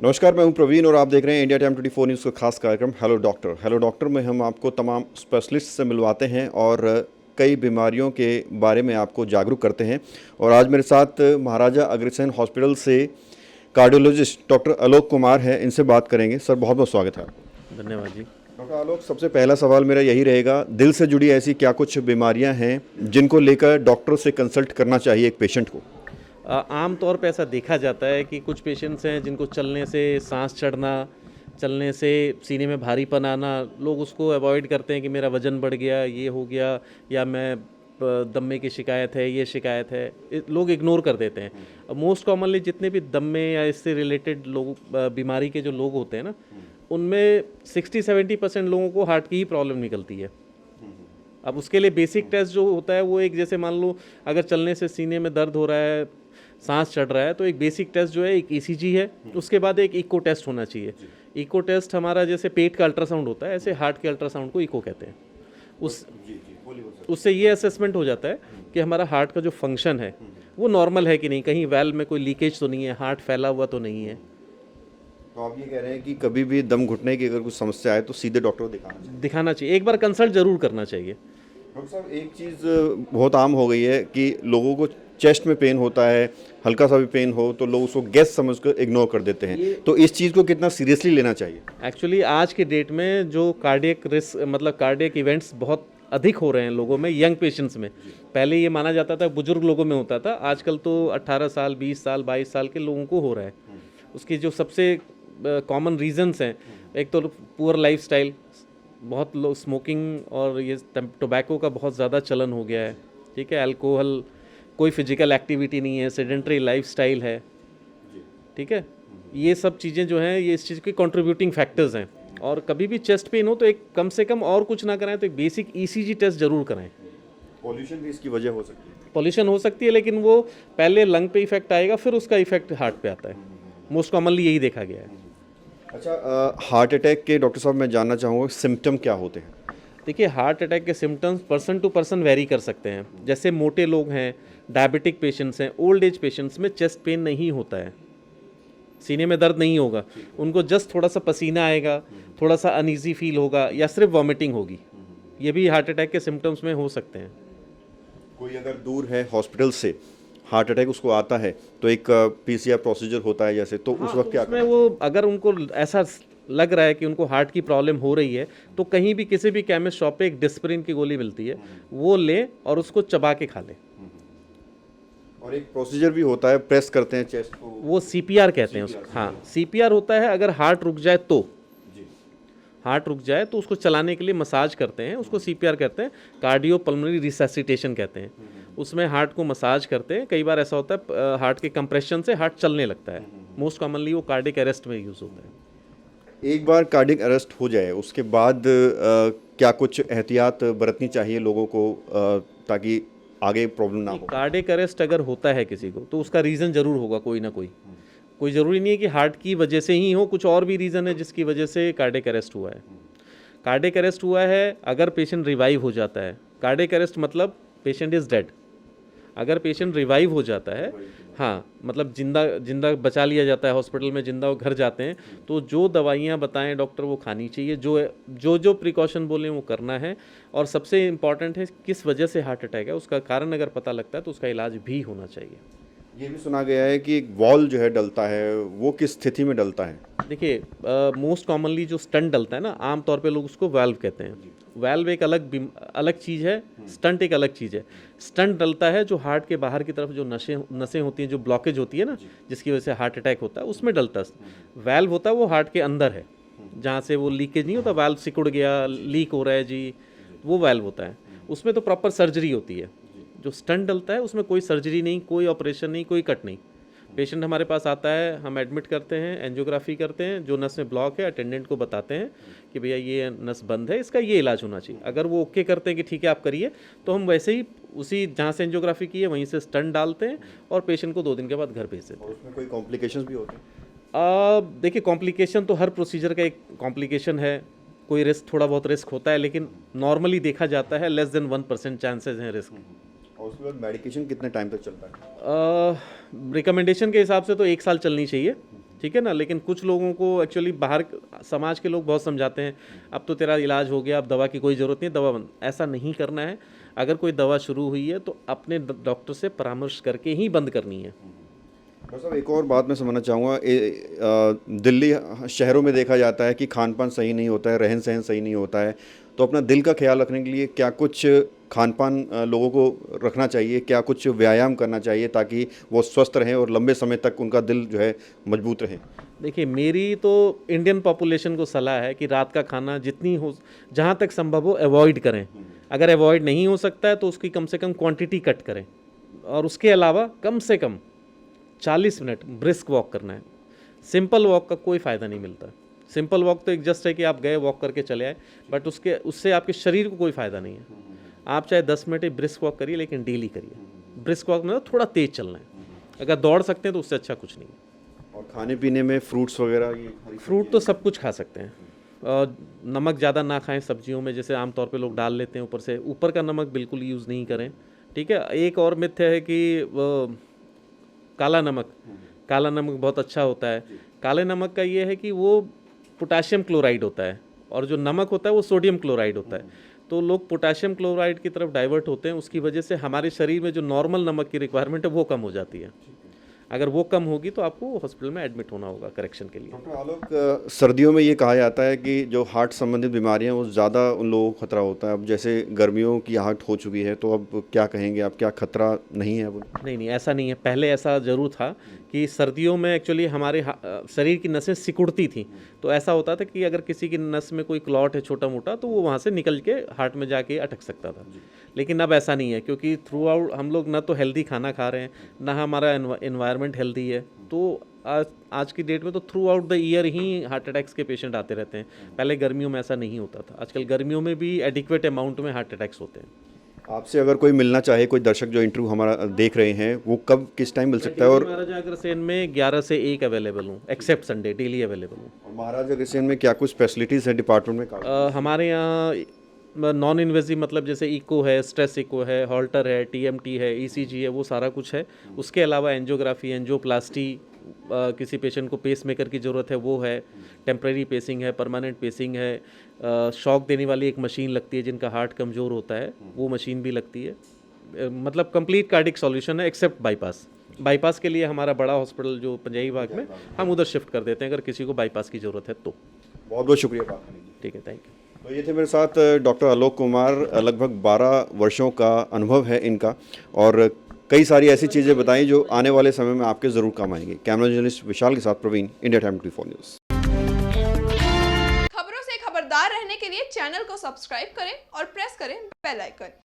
नमस्कार, मैं हूं प्रवीण और आप देख रहे हैं इंडिया टाइम 24 न्यूज़ का खास कार्यक्रम हेलो डॉक्टर में हम आपको तमाम स्पेशलिस्ट से मिलवाते हैं और कई बीमारियों के बारे में आपको जागरूक करते हैं। और आज मेरे साथ महाराजा अग्रसेन हॉस्पिटल से कार्डियोलॉजिस्ट डॉक्टर आलोक कुमार हैं, इनसे बात करेंगे। सर, बहुत बहुत स्वागत है आपका। धन्यवाद जी। डॉक्टर आलोक, सबसे पहला सवाल मेरा यही रहेगा, दिल से जुड़ी ऐसी क्या कुछ बीमारियां हैं जिनको लेकर डॉक्टर से कंसल्ट करना चाहिए एक पेशेंट को? आम तौर पे ऐसा देखा जाता है कि कुछ पेशेंट्स हैं जिनको चलने से सांस चढ़ना, चलने से सीने में भारीपन आना, लोग उसको अवॉइड करते हैं कि मेरा वज़न बढ़ गया, ये हो गया, या मैं दम्मे की शिकायत है, ये शिकायत है, लोग इग्नोर कर देते हैं। मोस्ट कॉमनली जितने भी दम्मे या इससे रिलेटेड लोग बीमारी के जो लोग होते हैं ना, उनमें 60-70% लोगों को हार्ट की ही प्रॉब्लम निकलती है। अब उसके लिए बेसिक टेस्ट जो होता है वो एक, जैसे मान लो अगर चलने से सीने में दर्द हो रहा है, सांस चढ़ रहा है, तो एक बेसिक टेस्ट जो है एक ईसीजी है, उसके बाद एक इको टेस्ट होना चाहिए। इको टेस्ट हमारा जैसे पेट का अल्ट्रासाउंड होता है, ऐसे हार्ट के अल्ट्रासाउंड को इको कहते हैं। उससे ये असेसमेंट हो जाता है कि हमारा हार्ट का जो फंक्शन है वो नॉर्मल है कि नहीं, कहीं वेल्व में कोई लीकेज तो नहीं है, हार्ट फैला हुआ तो नहीं है। तो आप ये कह रहे हैं कि कभी भी दम घुटने की अगर कुछ समस्या आए तो सीधे डॉक्टर को दिखाना चाहिए, एक बार कंसल्ट जरूर करना चाहिए। डॉक्टर साहब, एक चीज़ बहुत आम हो गई है कि लोगों को चेस्ट में पेन होता है, हल्का सा भी पेन हो तो लोग उसको गैस समझकर इग्नोर कर देते हैं, तो इस चीज़ को कितना सीरियसली लेना चाहिए? एक्चुअली आज के डेट में जो कार्डियक रिस्क, मतलब कार्डियक इवेंट्स बहुत अधिक हो रहे हैं लोगों में, यंग पेशेंट्स में। पहले ये माना जाता था बुजुर्ग लोगों में होता था, आजकल तो 18 साल, 20 साल, 22 साल के लोगों को हो रहा है। उसकी जो सबसे कॉमन रीजंस हैं, एक तो पुअर लाइफस्टाइल, बहुत लोग स्मोकिंग और ये टोबैको का बहुत ज़्यादा चलन हो गया है, ठीक है, अल्कोहल, कोई फिजिकल एक्टिविटी नहीं है, सेडेंटरी लाइफस्टाइल है, ठीक है। ये सब चीज़ें जो हैं ये इस चीज़ के कंट्रीब्यूटिंग फैक्टर्स हैं। और कभी भी चेस्ट पेन हो तो एक कम से कम और कुछ ना कराएं तो एक बेसिक ईसीजी टेस्ट जरूर कराएं। पॉल्यूशन भी इसकी वजह हो सकती है? पॉल्यूशन हो सकती है, लेकिन वो पहले लंग पे इफेक्ट आएगा, फिर उसका इफेक्ट हार्ट पे आता है। मोस्ट कॉमनली यही देखा गया है। अच्छा, हार्ट अटैक के डॉक्टर साहब मैं जानना चाहूँगा सिम्टम क्या होते हैं? देखिए, हार्ट अटैक के symptoms person to person vary कर सकते हैं। जैसे मोटे लोग हैं, डायबिटिक पेशेंट्स हैं, ओल्ड एज पेशेंट्स में चेस्ट पेन नहीं होता है, सीने में दर्द नहीं होगा, उनको जस्ट थोड़ा सा पसीना आएगा, थोड़ा सा अनईजी फील होगा, या सिर्फ वॉमिटिंग होगी। ये भी हार्ट अटैक के सिम्टम्स में हो सकते हैं। कोई अगर दूर है हॉस्पिटल से, हार्ट अटैक उसको आता है, तो एक पीसीआर प्रोसीजर होता है जैसे, तो उस वक्त क्या उसमें वो अगर उनको ऐसा लग रहा है कि उनको हार्ट की प्रॉब्लम हो रही है, तो कहीं भी किसी भी केमिस्ट शॉप पे एक डिस्प्रिन की गोली मिलती है, वो लें और उसको चबा के खा लें। और एक प्रोसीजर भी होता है, प्रेस करते हैं चेस्ट को, वो सीपीआर कहते हैं उसको। हाँ, सीपीआर होता है अगर हार्ट रुक जाए तो। हार्ट रुक जाए तो उसको चलाने के लिए मसाज करते हैं, उसको सीपीआर कहते हैं, कार्डियो पल्मोनरी रिसैसिटेशन कहते हैं। उसमें हार्ट को मसाज करते हैं। कई बार ऐसा होता है हार्ट के कंप्रेशन से हार्ट चलने लगता है। मोस्ट कॉमनली वो कार्डियक अरेस्ट में यूज़ होता है। एक बार कार्डियक अरेस्ट हो जाए उसके बाद क्या कुछ एहतियात बरतनी चाहिए लोगों को ताकि आगे प्रॉब्लम ना हो? कार्डियक अरेस्ट अगर होता है किसी को तो उसका रीज़न ज़रूर होगा, कोई ना कोई ज़रूरी नहीं है कि हार्ट की वजह से ही हो, कुछ और भी रीज़न है जिसकी वजह से कार्डियक अरेस्ट हुआ है। कार्डियक अरेस्ट हुआ है अगर पेशेंट रिवाइव हो जाता है। कार्डियक अरेस्ट मतलब पेशेंट इज़ डेड। अगर पेशेंट रिवाइव हो जाता है, हाँ, मतलब जिंदा बचा लिया जाता है, हॉस्पिटल में जिंदा वो घर जाते हैं, तो जो दवाइयाँ बताएं डॉक्टर वो खानी चाहिए, जो प्रिकॉशन बोलें वो करना है। और सबसे इम्पॉर्टेंट है किस वजह से हार्ट अटैक है, उसका कारण अगर पता लगता है तो उसका इलाज भी होना चाहिए। ये भी सुना गया है कि एक वॉल जो है डलता है, वो किस स्थिति में डलता है? देखिए, मोस्ट कॉमनली जो स्टंट डलता है ना, आमतौर पे लोग उसको वाल्व कहते हैं। वाल्व एक अलग चीज़ है, स्टंट एक अलग चीज़ है। स्टंट डलता है जो हार्ट के बाहर की तरफ जो नसें होती हैं, जो ब्लॉकेज होती है ना, जिसकी वजह से हार्ट अटैक होता है, उसमें डलता है। वाल्व होता है वो हार्ट के अंदर है, जहाँ से वो लीकेज नहीं होता, वाल्व सिकुड़ गया, लीक हो रहा है जी, वो वाल्व होता है। उसमें तो प्रॉपर सर्जरी होती है। जो स्टंट डलता है उसमें कोई सर्जरी नहीं, कोई ऑपरेशन नहीं, कोई कट नहीं। पेशेंट हमारे पास आता है, हम एडमिट करते हैं, एंजियोग्राफी करते हैं, जो नस में ब्लॉक है अटेंडेंट को बताते हैं कि भैया ये नस बंद है, इसका ये इलाज होना चाहिए। अगर वो ओके करते हैं कि ठीक है आप करिए, तो हम वैसे ही उसी जहाँ से एंजियोग्राफी की है वहीं से स्टंट डालते हैं और पेशेंट को 2 दिन के बाद घर भेज देते हैं। और उसमें कोई कॉम्प्लिकेशंस भी होते हैं? देखिए, कॉम्प्लिकेशन तो हर प्रोसीजर का एक कॉम्प्लिकेशन है, कोई रिस्क, थोड़ा बहुत रिस्क होता है, लेकिन नॉर्मली देखा जाता है लेस देन 1% चांसेस हैं रिस्क। और उसके बाद मेडिकेशन कितने टाइम तक चलता है? रिकमेंडेशन के हिसाब से तो 1 साल चलनी चाहिए, ठीक है ना। लेकिन कुछ लोगों को एक्चुअली बाहर समाज के लोग बहुत समझाते हैं, अब तो तेरा इलाज हो गया, अब दवा की कोई ज़रूरत नहीं, दवा बंद। ऐसा नहीं करना है। अगर कोई दवा शुरू हुई है तो अपने डॉक्टर से परामर्श करके ही बंद करनी है। डॉक्टर साहब, एक और बात मैं समझना चाहूँगा, दिल्ली शहरों में देखा जाता है कि खान पान सही नहीं होता है, रहन सहन सही नहीं होता है, तो अपना दिल का ख्याल रखने के लिए क्या कुछ खान पान लोगों को रखना चाहिए, क्या कुछ व्यायाम करना चाहिए ताकि वो स्वस्थ रहें और लंबे समय तक उनका दिल जो है मजबूत रहे? देखिए, मेरी तो इंडियन पॉपुलेशन को सलाह है कि रात का खाना जितनी हो, जहाँ तक संभव हो अवॉइड करें। अगर अवॉइड नहीं हो सकता है तो उसकी कम से कम क्वांटिटी कट करें, और उसके अलावा कम से कम 40 मिनट ब्रिस्क वॉक करना है। सिंपल वॉक का कोई फ़ायदा नहीं मिलता। सिंपल वॉक तो एक जस्ट है कि आप गए वॉक करके चले आए, बट उससे आपके शरीर को कोई फ़ायदा नहीं है। आप चाहे 10 मिनट ही ब्रिस्क वॉक करिए, लेकिन डेली करिए। ब्रिस्क वॉक में थोड़ा तेज़ चलना है। अगर दौड़ सकते हैं तो उससे अच्छा कुछ नहीं है। और खाने पीने में फ्रूट्स वगैरह, ये फ्रूट तो सब कुछ खा सकते हैं। नमक ज़्यादा ना खाएं सब्जियों में, जैसे आमतौर पे लोग डाल लेते हैं ऊपर से। ऊपर का नमक बिल्कुल यूज़ नहीं करें, ठीक है। एक और मिथ है कि काला नमक बहुत अच्छा होता है। काले नमक का ये है कि वो पोटाशियम क्लोराइड होता है, और जो नमक होता है वो सोडियम क्लोराइड होता है। तो लोग पोटाशियम क्लोराइड की तरफ डाइवर्ट होते हैं, उसकी वजह से हमारे शरीर में जो नॉर्मल नमक की रिक्वायरमेंट है वो कम हो जाती है। अगर वो कम होगी तो आपको हॉस्पिटल में एडमिट होना होगा करेक्शन के लिए। डॉक्टर आलोक, सर्दियों में ये कहा जाता है कि जो हार्ट संबंधित बीमारियां वो ज़्यादा उन लोगों को खतरा होता है। अब जैसे गर्मियों की आहट हो चुकी है, तो अब क्या कहेंगे आप, क्या खतरा नहीं है अब? नहीं, ऐसा नहीं है। पहले ऐसा ज़रूर था कि सर्दियों में एक्चुअली हमारे शरीर की नसें सिकुड़ती थी, तो ऐसा होता था कि अगर किसी की नस में कोई क्लॉट है छोटा मोटा, तो वो वहाँ से निकल के हार्ट में जाके अटक सकता था। लेकिन अब ऐसा नहीं है, क्योंकि थ्रू आउट हम लोग ना तो हेल्दी खाना खा रहे हैं, ना हमारा एनवायरनमेंट हेल्दी है। तो आज की डेट में तो through out the year he heart attacks के पेशेंट आते रहते हैं। पहले गर्मियों में ऐसा नहीं होता था। आजकल गर्मियों में भी एडिक्वेट अमाउंट में हार्ट अटैक्स होते हैं। आपसे अगर कोई मिलना चाहे, कोई दर्शक जो इंटरव्यू हमारा देख रहे हैं, वो कब किस टाइम मिल सकता है? और महाराजा अग्रसेन में 11 से 1 अवेलेबल हूँ, एक्सेप्ट संडे, डेली अवेलेबल हूँ। महाराजा अग्रसेन में क्या कुछ फैसिलिटीज़ है डिपार्टमेंट में? हमारे यहाँ नॉन इन्वेजिव, मतलब जैसे इको है, स्ट्रेस इको है, हॉल्टर है, टीएमटी है, ईसीजी है, वो सारा कुछ है। उसके अलावा एंजियोग्राफी, एंजियोप्लास्टी, किसी पेशेंट को पेस मेकर की ज़रूरत है वो है, टेम्परेरी पेसिंग है, परमानेंट पेसिंग है, शॉक देने वाली एक मशीन लगती है जिनका हार्ट कमज़ोर होता है, वो मशीन भी लगती है। मतलब कंप्लीट कार्डिक सॉल्यूशन है, एक्सेप्ट बाईपास। बाईपास के लिए हमारा बड़ा हॉस्पिटल जो पंजाबी बाग में, हम उधर शिफ्ट कर देते हैं अगर किसी को बाईपास की ज़रूरत है तो। बहुत बहुत शुक्रिया बात करने के लिए। ठीक है, थैंक यू। तो ये थे मेरे साथ डॉक्टर आलोक कुमार। लगभग 12 वर्षों का अनुभव है इनका, और कई सारी ऐसी चीज़ें बताई जो आने वाले समय में आपके ज़रूर काम आएंगी। कैमरा जर्नलिस्ट विशाल के साथ प्रवीण, इंडिया टाइम 24 न्यूज़। खबरों से खबरदार रहने के लिए चैनल को सब्सक्राइब करें और प्रेस करें बेल आइकन।